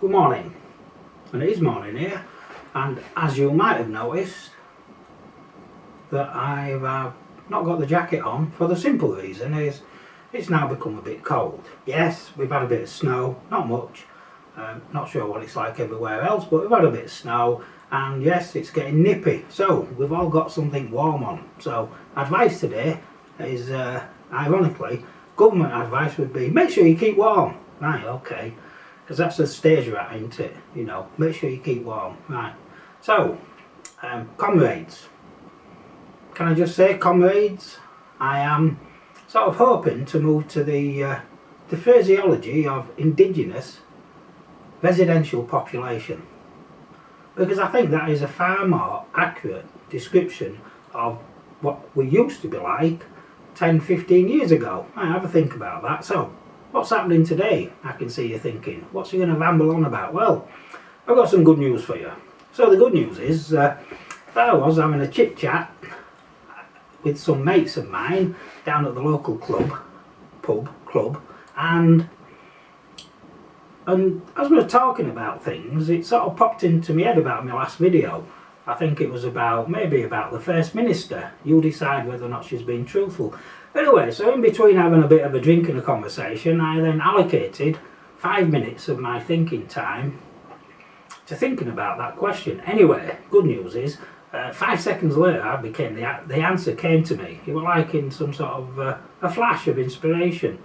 Good morning, and it is morning here, and as you might have noticed that I've not got the jacket on for the simple reason is it's now become a bit cold. Yes, we've had a bit of snow, not much, not sure what it's like everywhere else, but we've had a bit of snow, and yes, it's getting nippy, so we've all got something warm on. So advice today is, ironically, government advice would be make sure you keep warm. Right, okay. Because that's the stage you're at, isn't it? You know, make sure you keep warm. Right. So, comrades. Can I just say, comrades, I am sort of hoping to move to the phraseology of indigenous residential population. Because I think that is a far more accurate description of what we used to be like 10, 15 years ago. I have a think about that. So, what's happening today? I can see you thinking, what's he going to ramble on about? Well, I've got some good news for you. So the good news is that I was having a chit chat with some mates of mine down at the local pub, and as we were talking about things, it sort of popped into my head about my last video. I think it was maybe about the First Minister. You decide whether or not she's being truthful. Anyway, so in between having a bit of a drink and a conversation, I then allocated 5 minutes of my thinking time to thinking about that question. Anyway, good news is, 5 seconds later, the answer came to me. It was like in some sort of a flash of inspiration.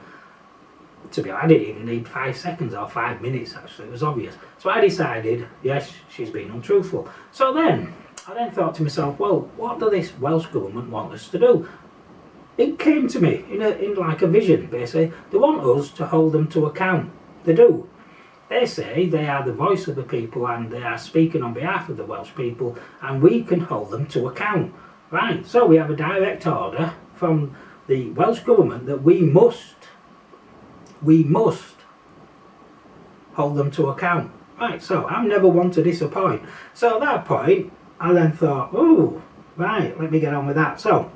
To be honest, I didn't even need 5 seconds or 5 minutes, actually, it was obvious. So I decided, yes, she's been untruthful. So then, I then thought to myself, well, what do this Welsh government want us to do? It came to me in like a vision, basically. They want us to hold them to account. They do. They say they are the voice of the people and they are speaking on behalf of the Welsh people, and we can hold them to account. Right, so we have a direct order from the Welsh government that we must hold them to account. Right, so I'm never one to disappoint. So at that point, I then thought, oh, right, let me get on with that. So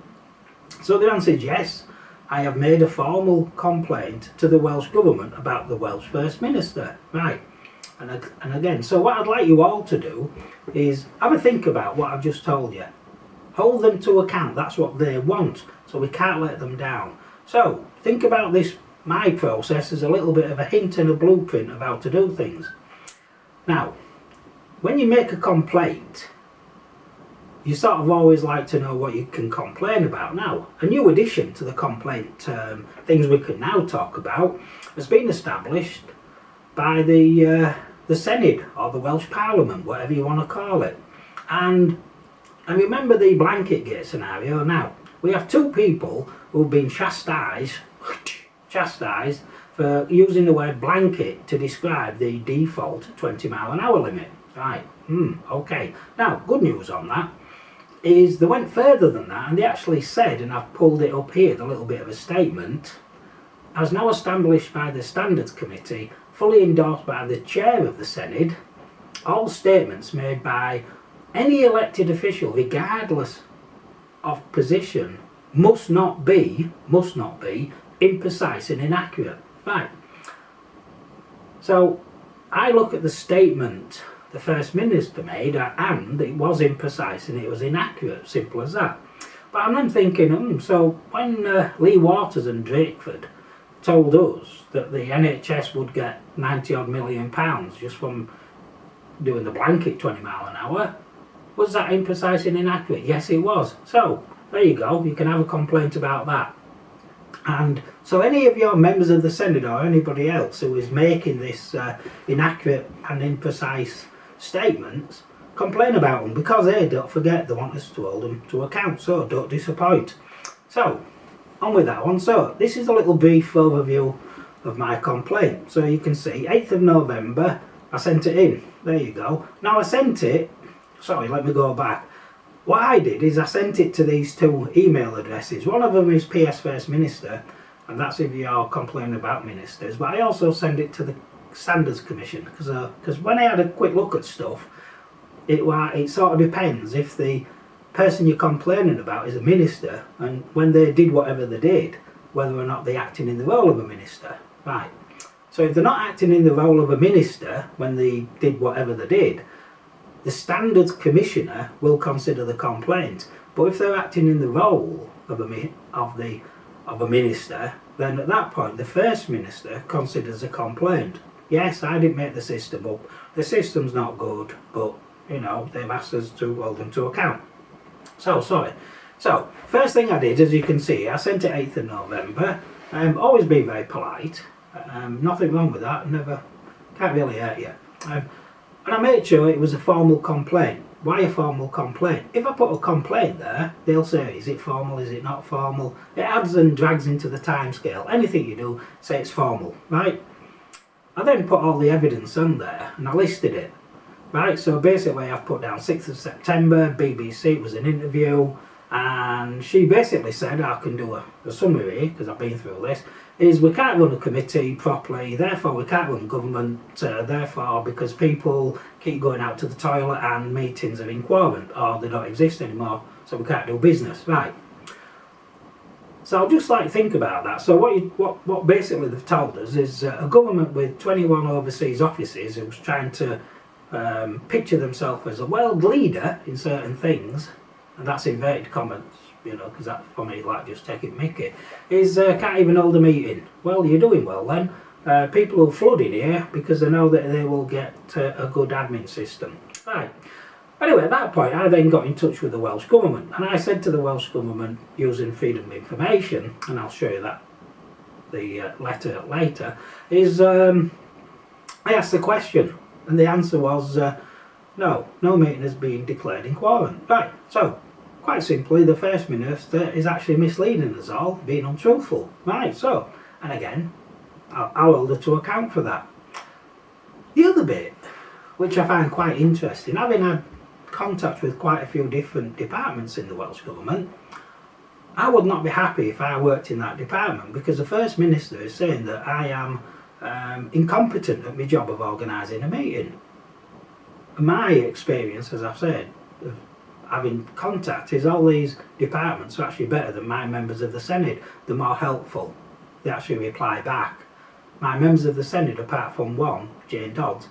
the answer is yes, I have made a formal complaint to the Welsh Government about the Welsh First Minister. Right, and again, so what I'd like you all to do is have a think about what I've just told you. Hold them to account, that's what they want, so we can't let them down. So think about this, my process, as a little bit of a hint and a blueprint of how to do things. Now, when you make a complaint, you sort of always like to know what you can complain about. Now, a new addition to the complaint, things we can now talk about, has been established by the Senedd, or the Welsh Parliament, whatever you want to call it. And remember the blanket gate scenario. Now, we have two people who've been chastised for using the word blanket to describe the default 20-mile-an-hour limit. Right, okay. Now, good news on that is they went further than that, and they actually said, and I've pulled it up here, the little bit of a statement, as now established by the Standards Committee, fully endorsed by the chair of the Senedd, all statements made by any elected official, regardless of position, must not be imprecise and inaccurate. Right. So I look at the statement the First Minister made, and it was imprecise and it was inaccurate, simple as that. But I'm then thinking, so when Lee Waters and Drakeford told us that the NHS would get 90 odd million pounds just from doing the blanket 20 mile an hour, was that imprecise and inaccurate? Yes, it was. So there you go, you can have a complaint about that. And so any of your members of the Senedd or anybody else who is making this inaccurate and imprecise statements, complain about them, because don't forget, they want us to hold them to account, so don't disappoint. So on with that one. So this is a little brief overview of my complaint. So you can see 8th of November I sent it in. There you go. Now I sent it, sorry, let me go back. What I did is I sent it to these two email addresses. One of them is PS First Minister, and that's if you're complaining about ministers, but I also send it to the Standards Commission, because when I had a quick look at stuff, it sort of depends if the person you're complaining about is a minister, and when they did whatever they did, whether or not they're acting in the role of a minister. Right. So if they're not acting in the role of a minister when they did whatever they did, the Standards Commissioner will consider the complaint. But if they're acting in the role of a minister, then at that point the First Minister considers a complaint. Yes, I didn't make the system up. The system's not good, but you know, they've asked us to hold them to account. So first thing I did, as you can see, I sent it 8th of November. Always been very polite. Nothing wrong with that. Never, can't really hurt you. And I made sure it was a formal complaint. Why a formal complaint? If I put a complaint there, they'll say, is it formal, is it not formal? It adds and drags into the timescale. Anything you do, say it's formal, right? I then put all the evidence on there and I listed it. Right, so basically I've put down 6th of September, BBC, it was an interview, and she basically said, I can do a summary, because I've been through this, is we can't run a committee properly, therefore we can't run government, therefore because people keep going out to the toilet and meetings are incoherent, or they don't exist anymore, so we can't do business, right. So I'll just like think about that. So what basically they've told us is a government with 21 overseas offices who's trying to picture themselves as a world leader in certain things, and that's inverted commas, you know, because that's for me like just taking mickey, is can't even hold a meeting. Well, you're doing well then. People will flood in here because they know that they will get a good admin system. Right. Anyway, at that point I then got in touch with the Welsh Government, and I said to the Welsh Government, using freedom of information, and I'll show you that the letter later, is I asked the question, and the answer was no meeting has been declared incoherent. Right, so quite simply the First Minister is actually misleading us all, being untruthful. Right, so, and again, I'll hold her to account for that. The other bit, which I find quite interesting, having had contact with quite a few different departments in the Welsh Government, I would not be happy if I worked in that department, because the First Minister is saying that I am incompetent at my job of organising a meeting. My experience, as I've said, of having contact, is all these departments are actually better than my members of the Senate. They're more helpful. They actually reply back. My members of the Senate, apart from one, Jane Dodds,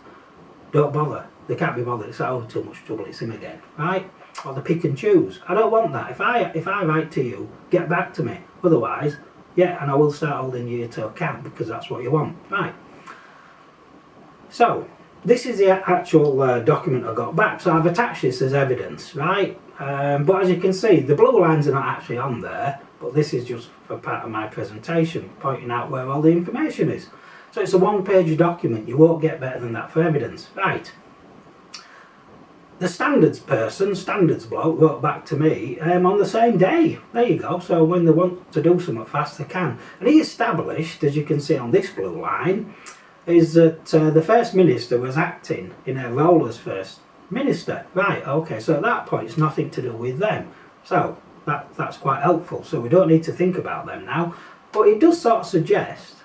don't bother. They can't be bothered. It's oh, too much trouble, it's him again, right? Or they pick and choose. I don't want that. If I write to you, get back to me. Otherwise, yeah, and I will start holding you to account because that's what you want, right? So this is the actual document I got back. So I've attached this as evidence, right? But as you can see, the blue lines are not actually on there, but this is just for part of my presentation, pointing out where all the information is. So it's a one-page document. You won't get better than that for evidence, right? The standards bloke, wrote back to me on the same day. There you go. So when they want to do something fast, they can. And he established, as you can see on this blue line, is that the First Minister was acting in her role as First Minister. Right, okay, so at that point it's nothing to do with them. So that's quite helpful. So we don't need to think about them now. But it does sort of suggest,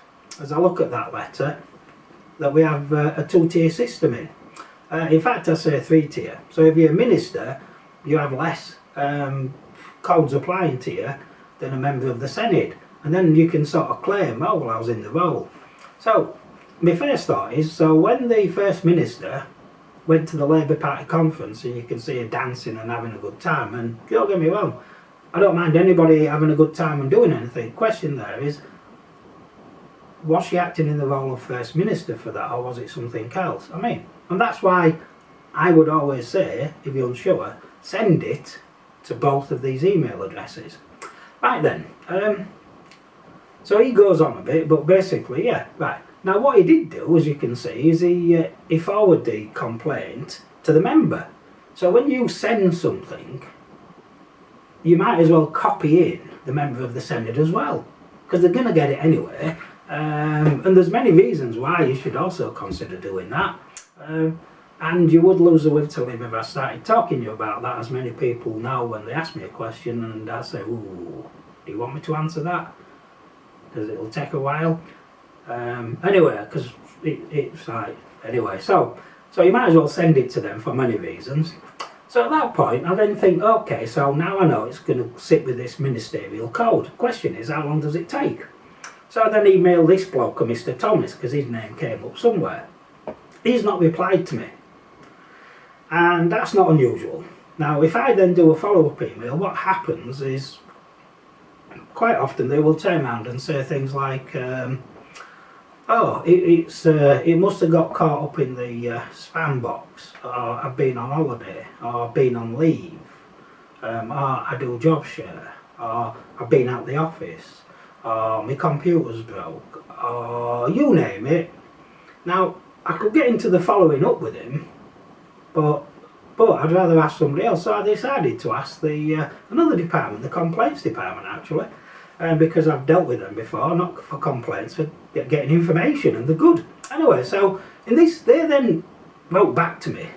as I look at that letter, that we have a two-tier system in. In fact, I say 3-tier. So if you're a minister, you have less codes applying to you than a member of the Senate. And then you can sort of claim, oh, well, I was in the role. So my first thought is, so when the First Minister went to the Labour Party conference, and you can see her dancing and having a good time, and don't get me wrong, I don't mind anybody having a good time and doing anything. The question there is, was she acting in the role of First Minister for that, or was it something else? I mean, and that's why I would always say, if you're unsure, send it to both of these email addresses. Right then, so he goes on a bit, but basically, yeah, right. Now what he did do, as you can see, is he forwarded the complaint to the member. So when you send something, you might as well copy in the member of the Senate as well, because they're going to get it anyway. And there's many reasons why you should also consider doing that. And you would lose the will to live if I started talking to you about that, as many people know when they ask me a question and I say, ooh, do you want me to answer that? Because it'll take a while. Anyway, because it's like, anyway, so you might as well send it to them for many reasons. So at that point, I then think, okay, so now I know it's going to sit with this ministerial code. Question is, how long does it take? So I then emailed this bloke, Mr. Thomas, because his name came up somewhere. He's not replied to me. And that's not unusual. Now, if I then do a follow-up email, what happens is, quite often they will turn around and say things like, oh, it must have got caught up in the spam box, or I've been on holiday, or I've been on leave, or I do job share, or I've been out the office, or my computer's broke, or you name it. Now, I could get into the following up with him, but I'd rather ask somebody else, so I decided to ask the another department, the complaints department actually, because I've dealt with them before, not for complaints, for getting information, and they're good. Anyway, so in this, they then wrote back to me,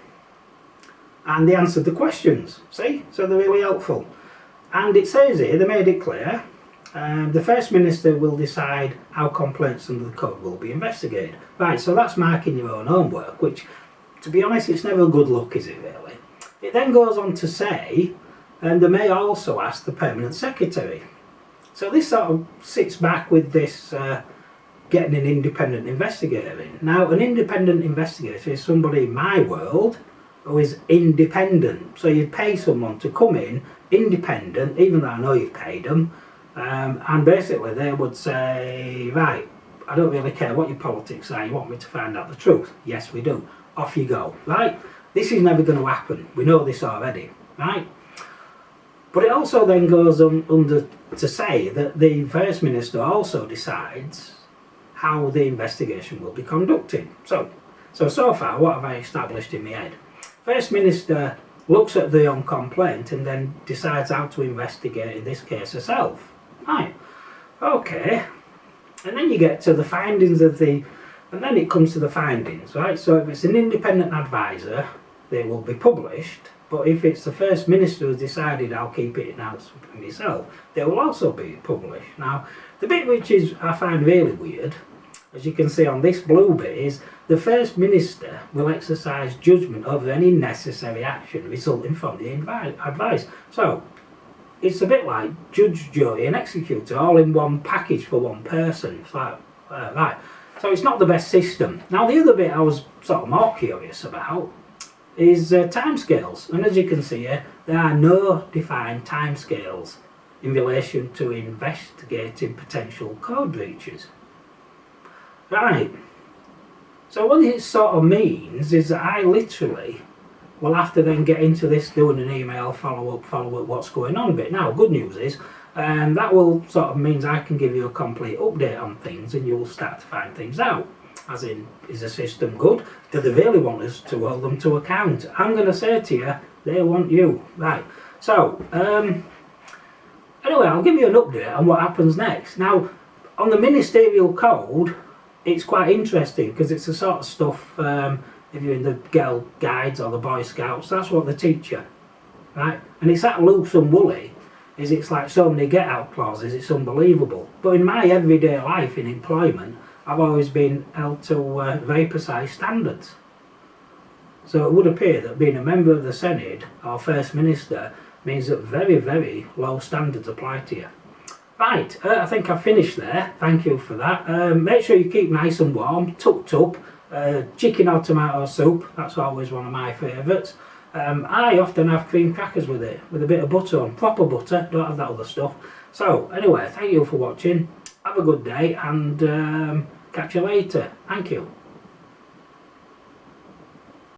and they answered the questions, see, so they're really helpful. And it says here, they made it clear, the First Minister will decide how complaints under the code will be investigated. Right, so that's marking your own homework, which, to be honest, it's never good luck, is it really? It then goes on to say, and they may also ask the Permanent Secretary. So this sort of sits back with this getting an independent investigator in. Now, an independent investigator is somebody in my world who is independent. So you'd pay someone to come in, independent, even though I know you've paid them, and basically they would say, right, I don't really care what your politics are, you want me to find out the truth? Yes, we do. Off you go, right? This is never going to happen. We know this already, right? But it also then goes under to say that the First Minister also decides how the investigation will be conducted. So far, what have I established in my head? First Minister looks at the complaint and then decides how to investigate, in this case, herself. Right, okay. And then you get to the findings of the, and then it comes to the findings, right? So if it's an independent advisor, they will be published. But if it's the First Minister who's decided I'll keep it in-house for myself, they will also be published. Now, the bit which is I find really weird, as you can see on this blue bit, is the First Minister will exercise judgment over any necessary action resulting from the advice. So, it's a bit like judge, jury and executor all in one package for one person. It's like, right. So it's not the best system. Now, the other bit I was sort of more curious about is timescales, and as you can see here, there are no defined timescales in relation to investigating potential code breaches. Right, so what it sort of means is that I literally will have to then get into this doing an email follow up what's going on bit. Now, good news is that will sort of means I can give you a complete update on things, and you will start to find things out. As in, is the system good? Do they really want us to hold them to account? I'm going to say to you, they want you. Right. So, anyway, I'll give you an update on what happens next. Now, on the ministerial code, it's quite interesting because it's the sort of stuff, if you're in the Girl Guides or the Boy Scouts, that's what they teach you. Right? And it's that loose and woolly, is it's like so many get-out clauses, it's unbelievable. But in my everyday life in employment, I've always been held to very precise standards. So it would appear that being a member of the Senate or First Minister means that very, very low standards apply to you. Right, I think I've finished there. Thank you for that. Make sure you keep nice and warm, tucked up. Chicken or tomato soup, that's always one of my favourites. I often have cream crackers with it, with a bit of butter on, proper butter, don't have that other stuff. So anyway, thank you for watching. Have a good day and catch you later. Thank you.